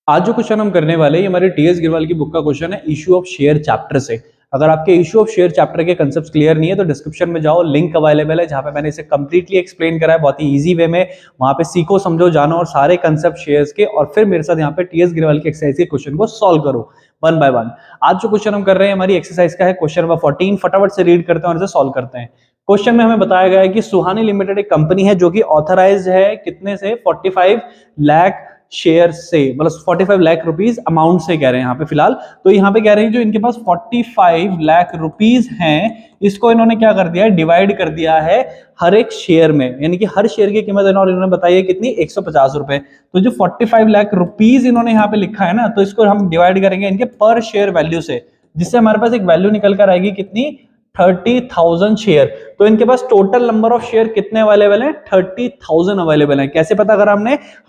आज जो क्वेश्चन हम करने वाले हैं ये हमारे टीएस गिरवाल की बुक का क्वेश्चन है इशू ऑफ शेयर चैप्टर से। अगर आपके इशू ऑफ शेयर चैप्टर के कंसेप्ट क्लियर नहीं है तो डिस्क्रिप्शन में जाओ, लिंक अवेलेबल है जहां पे मैंने इसे कंप्लीटली एक्सप्लेन करा है बहुत ही इजी वे में। वहां पे सीखो, समझो, जानो और सारे कंसेप्ट शेयर्स के, और फिर मेरे साथ यहाँ पे टीएस गिरवाल की एक्सरसाइज के क्वेश्चन को सॉल्व करो वन बाय वन। आज जो क्वेश्चन हम कर रहे हैं हमारी एक्सरसाइज का है क्वेश्चन नंबर 14। फटाफट से रीड करते हैं और इसे सॉल्व करते हैं। क्वेश्चन में हमें बताया गया है कि सुहानी लिमिटेड एक कंपनी है जो कि ऑथराइज्ड है कितने से, 45 लाख शेयर से, मतलब 45 लाख रुपीस अमाउंट से कह रहे हैं यहाँ पे फिलहाल। तो यहाँ पे कह रहे हैं जो इनके पास 45 लाख रुपीस हैं, इसको इन्होंने क्या कर दिया है, डिवाइड कर दिया है हर एक शेयर में, यानी कि हर शेयर की कीमत इन्होंने बताई है कितनी, 150 रुपए। तो जो 45 लाख रुपीस इन्होंने यहाँ पे लिखा है ना, तो इसको हम डिवाइड करेंगे इनके पर शेयर वैल्यू से, जिससे हमारे पास एक वैल्यू निकल कर आएगी कितनी, 30,000 शेयर। तो इनके पास टोटल नंबर ऑफ शेयर कितने अवेलेबल हैं, 30,000 अवेलेबल हैं। कैसे पता करा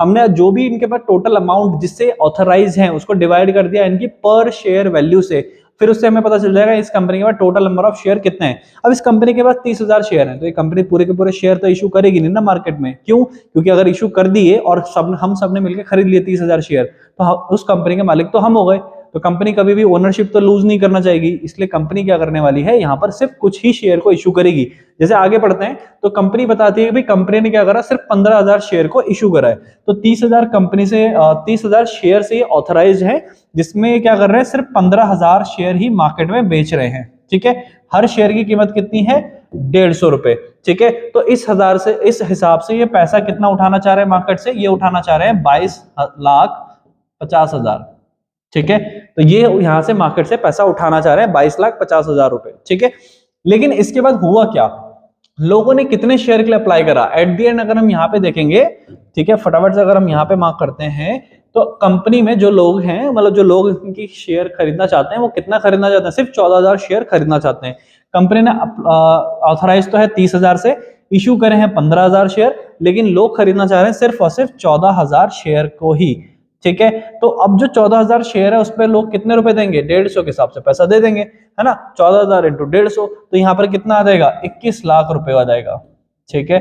हमने जो भी इनके पास टोटल अमाउंट जिससे ऑथराइज है उसको डिवाइड कर दिया इनकी पर शेयर वैल्यू से, फिर उससे हमें पता चल जाएगा इस कंपनी के पास टोटल नंबर ऑफ शेयर कितने हैं। अब इस कंपनी के पास 30,000 शेयर हैं, तो ये कंपनी पूरे के पूरे शेयर तो इशू करेगी नहीं ना मार्केट में। क्यों? क्योंकि अगर इशू कर दिए और हम सब ने मिलकर खरीद लिए 30,000 शेयर, तो उस कंपनी के मालिक तो हम हो गए। तो कंपनी कभी भी ओनरशिप तो लूज नहीं करना चाहेगी, इसलिए कंपनी क्या करने वाली है, यहाँ पर सिर्फ कुछ ही शेयर को इशू करेगी। जैसे आगे बढ़ते हैं तो कंपनी बताती है कि भाई कंपनी ने क्या करा, सिर्फ 15,000 शेयर को इशू करा है। तो 30,000 कंपनी से 30,000 शेयर से ऑथराइज है, जिसमें क्या कर रहे हैं, सिर्फ 15,000 शेयर ही मार्केट में बेच रहे हैं। ठीक है, हर शेयर की कीमत कितनी है, 150 रुपए। ठीक है, तो इस हिसाब से ये पैसा कितना उठाना चाह रहे हैं मार्केट से, ये उठाना चाह रहे हैं 22,50,000। ठीक है, तो ये यहां से मार्केट से पैसा उठाना चाह रहे हैं 22,50,000 रुपए। ठीक है, लेकिन इसके बाद हुआ क्या, लोगों ने कितने शेयर के लिए अप्लाई करा एट द एंड, अगर हम यहाँ पे देखेंगे, ठीक है, फटाफट से अगर हम यहाँ पे मार्क करते हैं तो कंपनी में जो लोग हैं, मतलब जो लोग इनकी शेयर खरीदना चाहते हैं, वो कितना खरीदना चाहते हैं, सिर्फ 14,000 शेयर खरीदना चाहते हैं। कंपनी ने ऑथराइज तो है 30,000 से, इशू करे हैं 15,000 शेयर, लेकिन लोग खरीदना चाह रहे हैं सिर्फ और सिर्फ 14,000 शेयर को ही। ठीक है, तो अब जो 14,000 शेयर है उस पर लोग कितने रुपए देंगे, 150 के हिसाब से पैसा दे देंगे, है ना। 14,000 इंटू 150, तो यहाँ पर कितना आ जाएगा, 21 लाख रुपए आ जाएगा। ठीक है,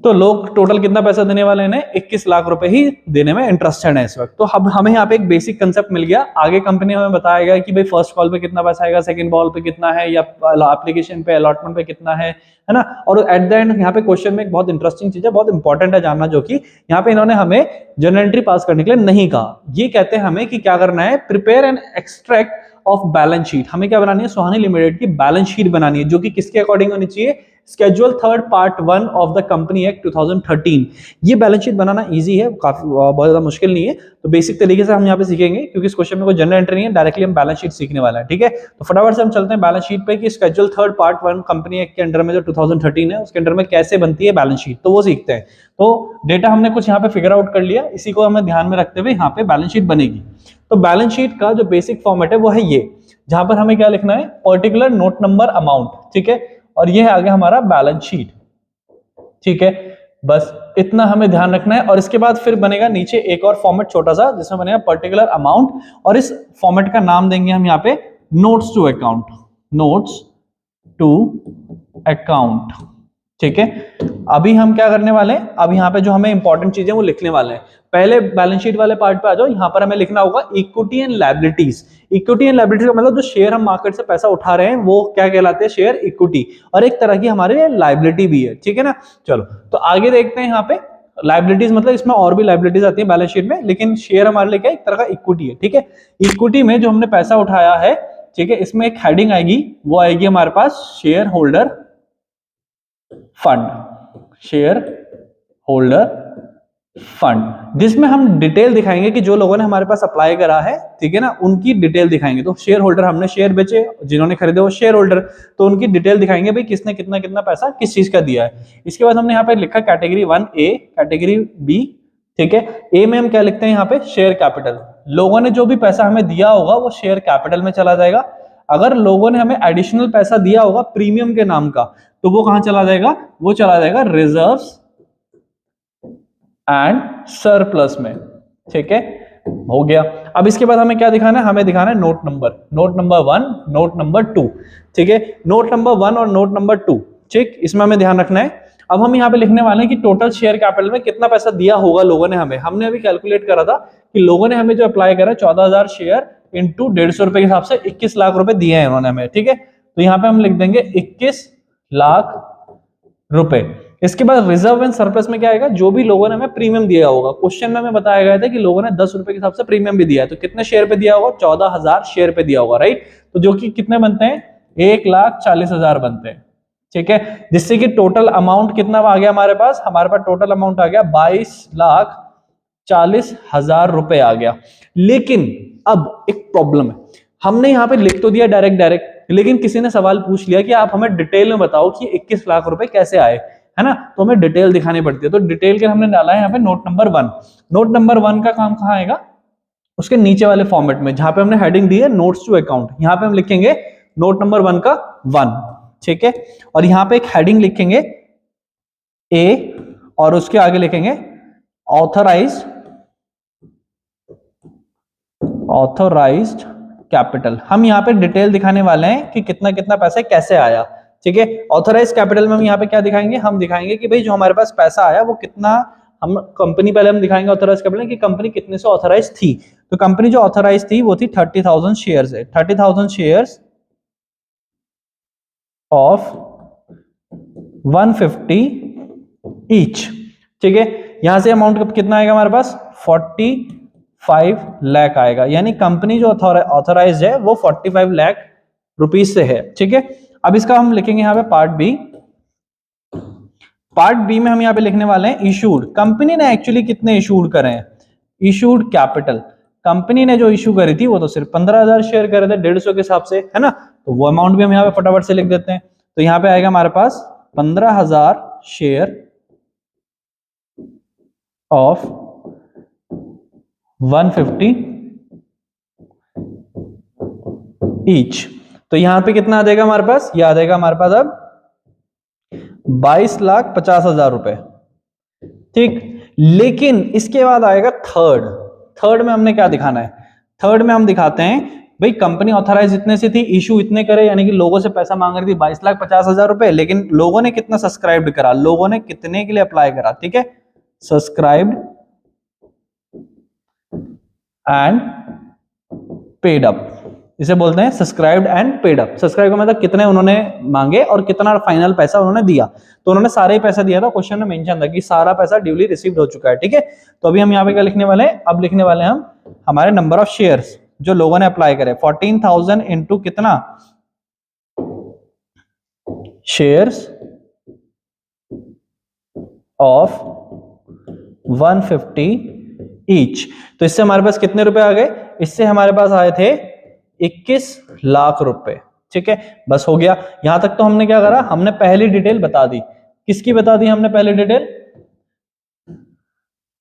तो लोग टोटल कितना पैसा देने वाले हैं, 21 लाख रुपए ही देने में इंटरेस्टेड है इस वक्त। तो अब हमें यहाँ पे एक बेसिक कंसेप्ट मिल गया। आगे कंपनी हमें बताएगा कि भाई फर्स्ट कॉल पे कितना पैसा आएगा, सेकंड कॉल पे कितना है, या एप्लीकेशन पे अलॉटमेंट पे कितना है ना। और एट द एंड यहाँ पे क्वेश्चन में एक बहुत इंटरेस्टिंग चीज है, बहुत इंपॉर्टेंट है जानना, जो कि यहाँ पे इन्होंने हमें जर्नल एंट्री पास करने के लिए नहीं कहा। ये कहते हैं हमें कि क्या करना है, prepare and extract of balance sheet. हमें क्या बनानी है, सुहानी लिमिटेड की बैलेंस शीट बनानी है, जो कि किसके अकॉर्डिंग होनी चाहिए, schedule 3 part 1 of the company act 2013। ये बैलेंस शीट बनाना इजी है, काफी बहुत ज्यादा मुश्किल नहीं है। तो बेसिक तरीके से हम यहाँ पे सीखेंगे, क्योंकि इस क्वेश्चन में कोई जनरल एंट्री नहीं है, डायरेक्टली हम बैलेंस शीट सीखने वाला है। ठीक है, तो फटाफट से हम चलते हैं बैलेंस शीट पे कि स्केड्यूल 3 पार्ट 1 कंपनी एक्ट के अंडर में जो 2013 है उसके अंडर में कैसे बनती है बैलेंस शीट, तो वो सीखते हैं। तो डेटा हमने कुछ यहाँ पे फिगर आउट कर लिया, इसी को हमें ध्यान में रखते हुए यहाँ पे बैलेंस शीट बनेगी। तो बैलेंस शीट का जो बेसिक फॉर्मेट है वो है ये, जहां पर हमें क्या लिखना है, पर्टिकुलर नोट नंबर अमाउंट। ठीक है, और ये है आगे हमारा बैलेंस शीट। ठीक है, बस इतना हमें ध्यान रखना है। और इसके बाद फिर बनेगा नीचे एक और फॉर्मेट छोटा सा, जिसमें बनेगा पर्टिकुलर अमाउंट, और इस फॉर्मेट का नाम देंगे हम यहाँ पे notes to account, notes to account. ठीक है, अभी हम क्या करने वाले हैं, अब यहाँ पे जो हमें इंपॉर्टेंट चीजें वो लिखने वाले हैं। पहले बैलेंस शीट वाले पार्ट पे आ जाओ, यहाँ पर हमें लिखना होगा equity and liabilities. Equity and liabilities का मतलब जो शेयर हम मार्केट से पैसा उठा रहे हैं वो क्या कहलाते हैं, शेयर इक्विटी, और एक तरह की हमारे लायबिलिटी भी है। ठीक है ना, चलो तो आगे देखते हैं। यहाँ पे लायबिलिटीज मतलब इसमें और भी लायबिलिटीज आती है बैलेंस शीट में, लेकिन शेयर हमारे लिए क्या एक तरह का इक्विटी है। ठीक है, इक्विटी में जो हमने पैसा उठाया है, ठीक है, इसमें एक हेडिंग आएगी, वो आएगी हमारे पास shareholder fund, shareholder fund, जिसमें हम डिटेल दिखाएंगे कि जो लोगों ने हमारे पास अप्लाई करा है, ठीक है ना, उनकी डिटेल दिखाएंगे। तो शेयर होल्डर, हमने शेयर बेचे, जिन्होंने खरीदे वो शेयर होल्डर, तो उनकी डिटेल दिखाएंगे भाई किसने कितना कितना पैसा किस चीज का दिया है। इसके बाद हमने यहाँ पे लिखा कैटेगरी 1A, कैटेगरी B। ठीक है, ए में हम क्या लिखते हैं यहाँ पे, शेयर कैपिटल। लोगों ने जो भी पैसा हमें दिया होगा वो शेयर कैपिटल में चला जाएगा। अगर लोगों ने हमें एडिशनल पैसा दिया होगा प्रीमियम के नाम का, तो वो कहां चला जाएगा, वो चला जाएगा रिजर्व्स एंड सरप्लस में। ठीक है, हो गया। अब इसके बाद हमें क्या दिखाना है, हमें दिखाना है नोट नंबर 1, नोट नंबर 2। ठीक है, नोट नंबर 1 और नोट नंबर 2, ठीक, इसमें हमें ध्यान रखना है। अब हम यहाँ पे लिखने वाले हैं कि टोटल शेयर कैपिटल में कितना पैसा दिया होगा लोगों ने हमें। हमने अभी कैलकुलेट करा था कि लोगों ने हमें जो अप्लाई करा 14,000 शेयर इंटू 150 रुपए के हिसाब से 21 लाख रुपए दिए हैं उन्होंने हमें, ठीक है। तो यहाँ पे हम लिख देंगे 21 लाख रुपए। इसके बाद रिजर्व एंड सरप्लस में क्या आएगा, जो भी लोगों ने हमें प्रीमियम दिया होगा। क्वेश्चन में हमें बताया गया था कि लोगों ने 10 रुपए के हिसाब से प्रीमियम भी दिया है, तो कितने शेयर पे दिया होगा, 14,000 शेयर पे दिया होगा, राइट। तो जो कि कितने बनते हैं, 1,40,000 बनते हैं, ठीक है। जिससे कि टोटल अमाउंट कितना आ गया हमारे पास टोटल अमाउंट आ गया 22,40,000 रुपए आ गया। लेकिन अब एक प्रॉब्लम है, हमने यहाँ पे लिख तो दिया डायरेक्ट, लेकिन किसी ने सवाल पूछ लिया कि आप हमें डिटेल में बताओ कि 21 लाख रुपए कैसे आए, है ना। तो हमें डिटेल दिखानी पड़ती है, तो डिटेल के हमने डाला है यहाँ पे नोट नंबर 1। नोट नंबर 1 का काम कहाँ आएगा, उसके नीचे वाले फॉर्मेट में, जहां पे हमने हेडिंग दी है नोट्स टू अकाउंट। यहाँ पे हम लिखेंगे नोट नंबर 1 का 1, ठीक है। और यहाँ पे एक हेडिंग लिखेंगे ए, और उसके आगे लिखेंगे ऑथराइज्ड कैपिटल। हम यहाँ पे डिटेल दिखाने वाले हैं कि कितना कितना पैसा कैसे आया, ठीक है। ऑथराइज कैपिटल में हम यहाँ पे क्या दिखाएंगे, हम दिखाएंगे कि भाई जो हमारे पास पैसा आया वो कितना, हम कंपनी पहले हम दिखाएंगे ऑथराइज कैपिटल कि कंपनी कितने से ऑथराइज थी। तो कंपनी जो ऑथराइज थी वो थी 30,000 शेयर्स है, 30,000 शेयर्स ऑफ 150 ईच, ठीक है। यहां से अमाउंट कितना आएगा हमारे पास, 45 लाख आएगा। यानी कंपनी जो ऑथराइज है वो 45 लाख रुपीज से है, ठीक है। अब इसका हम लिखेंगे यहाँ पे पार्ट बी में हम यहाँ पे लिखने वाले हैं इशूड। कंपनी ने एक्चुअली कितने इशूड करे हैं, इशूड कैपिटल कंपनी ने जो इशू करी थी वो तो सिर्फ 15,000 शेयर करे थे 150 के हिसाब से, है ना। तो वो अमाउंट भी हम यहाँ पे फटाफट से लिख देते हैं। तो यहाँ पे आएगा हमारे पास 15,000 शेयर ऑफ 150 ईच। तो यहां पे कितना आ जाएगा हमारे पास, यह आ जाएगा हमारे पास अब 22,50,000 रुपए, ठीक। लेकिन इसके बाद आएगा थर्ड में हमने क्या दिखाना है, थर्ड में हम दिखाते हैं भाई कंपनी ऑथराइज इतने से थी, इशू इतने करे, यानी कि लोगों से पैसा मांग रही थी 22,50,000 रुपए, लेकिन लोगों ने कितना सब्सक्राइब करा, लोगों ने कितने के लिए अप्लाई करा, ठीक है। सब्सक्राइब्ड एंड पेड अप, इसे बोलते हैं subscribed and paid up. Subscribe का मतलब कितने उन्होंने मांगे और कितना फाइनल पैसा उन्होंने दिया। तो उन्होंने सारे ही पैसा दिया था, क्वेश्चन में मेंशन था कि सारा पैसा ड्यूली रिसीव्ड हो चुका है, ठीक है। तो अभी हम यहाँ पे क्या लिखने वाले हैं, अब लिखने वाले हैं हम हमारे नंबर ऑफ शेयर्स जो लोगों ने अप्लाई करे, 14,000 इंटू कितना शेयर्स ऑफ 150 ईच। तो इससे हमारे पास कितने रुपए आ गए, इससे हमारे पास आए थे 21 लाख रुपए, ठीक है। बस हो गया, यहां तक तो हमने क्या करा, हमने पहली डिटेल बता दी। किसकी बता दी हमने पहली डिटेल,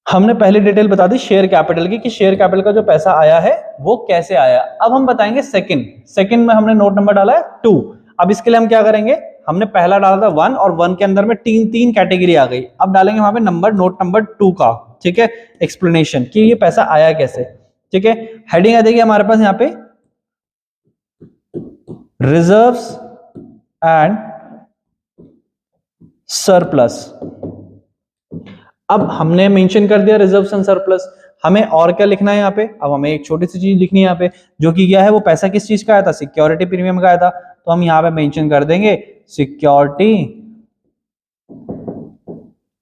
हमने पहली डिटेल बता दी शेयर कैपिटल की, कि शेयर कैपिटल का जो पैसा आया है वो कैसे आया। अब हम बताएंगे सेकंड में हमने नोट नंबर डाला है 2। अब इसके लिए हम क्या करेंगे, हमने पहला डाला था 1 और 1 के अंदर में तीन कैटेगरी आ गई। अब डालेंगे वहां पे नोट नंबर 2 का, ठीक है, एक्सप्लेनेशन कि ये पैसा आया कैसे, ठीक है। हेडिंग आ जाएगी हमारे पास यहाँ पे रिजर्व्स एंड सरप्लस। अब हमने मेंशन कर दिया रिजर्व्स एंड सरप्लस, हमें और क्या लिखना है यहाँ पे, अब हमें एक छोटी सी चीज लिखनी है यहाँ पे, जो कि क्या है, वो पैसा किस चीज का आया था, सिक्योरिटी प्रीमियम का आया था। तो हम यहाँ पे मेंशन कर देंगे सिक्योरिटी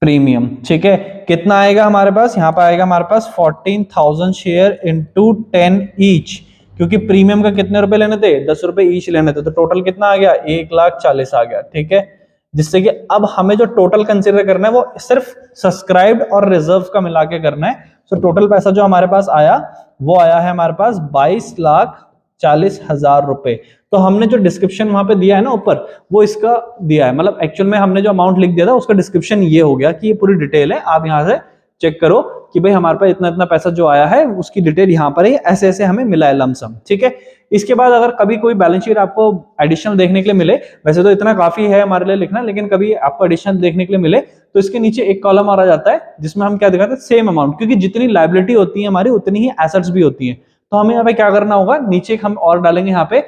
प्रीमियम, ठीक है। कितना आएगा हमारे पास, यहाँ पे आएगा हमारे पास 14,000 शेयर इंटू 10 ईच, क्योंकि प्रीमियम का कितने रुपए लेने थे, 10 रुपए ईच लेने थे। तो टोटल कितना आ गया, 1,40,000 आ गया, ठीक है। जिससे कि अब हमें जो टोटल कंसीडर करना है वो सिर्फ सब्सक्राइब्ड और रिजर्व का मिला के करना है। तो टोटल पैसा जो हमारे पास आया वो आया है हमारे पास 22,40,000 रुपए। तो हमने जो डिस्क्रिप्शन वहां पे दिया है ना ऊपर, वो इसका दिया है, मतलब एक्चुअल में हमने जो अमाउंट लिख दिया था उसका डिस्क्रिप्शन ये हो गया कि ये पूरी डिटेल है। आप यहाँ से चेक करो कि भाई हमारे पास इतना इतना पैसा जो आया है उसकी डिटेल यहाँ पर है, ऐसे ऐसे हमें मिला है लमसम, ठीक है। इसके बाद अगर कभी कोई बैलेंस शीट आपको एडिशनल देखने के लिए मिले, वैसे तो इतना काफी है हमारे लिए लिखना, लेकिन कभी आपको एडिशनल देखने के लिए मिले तो इसके नीचे एक कॉलम और आ जाता है जिसमें हम क्या दिखाते हैं, सेम अमाउंट, क्योंकि जितनी लायबिलिटी होती है हमारी उतनी ही एसेट्स भी होती है। तो हमें यहाँ पे क्या करना होगा, नीचे हम और डालेंगे यहाँ पे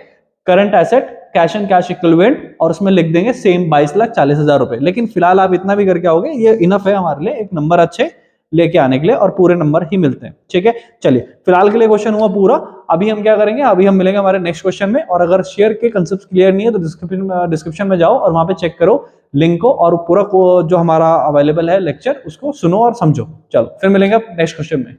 current asset cash and cash equivalent और उसमें लिख देंगे सेम 22,40,000 रुपए। लेकिन फिलहाल आप इतना भी करके आओगे, ये इनफ है हमारे लिए एक नंबर अच्छे लेके आने के लिए, और पूरे नंबर ही मिलते हैं। ठीक है, चलिए फिलहाल के लिए क्वेश्चन हुआ पूरा। अभी हम क्या करेंगे, अभी हम मिलेंगे हमारे नेक्स्ट क्वेश्चन में। और अगर शेयर के कंसेप्ट क्लियर नहीं है तो डिस्क्रिप्शन में जाओ और वहां पे चेक करो लिंक को, और पूरा जो हमारा अवेलेबल है लेक्चर उसको सुनो और समझो। चलो फिर मिलेंगे नेक्स्ट क्वेश्चन में।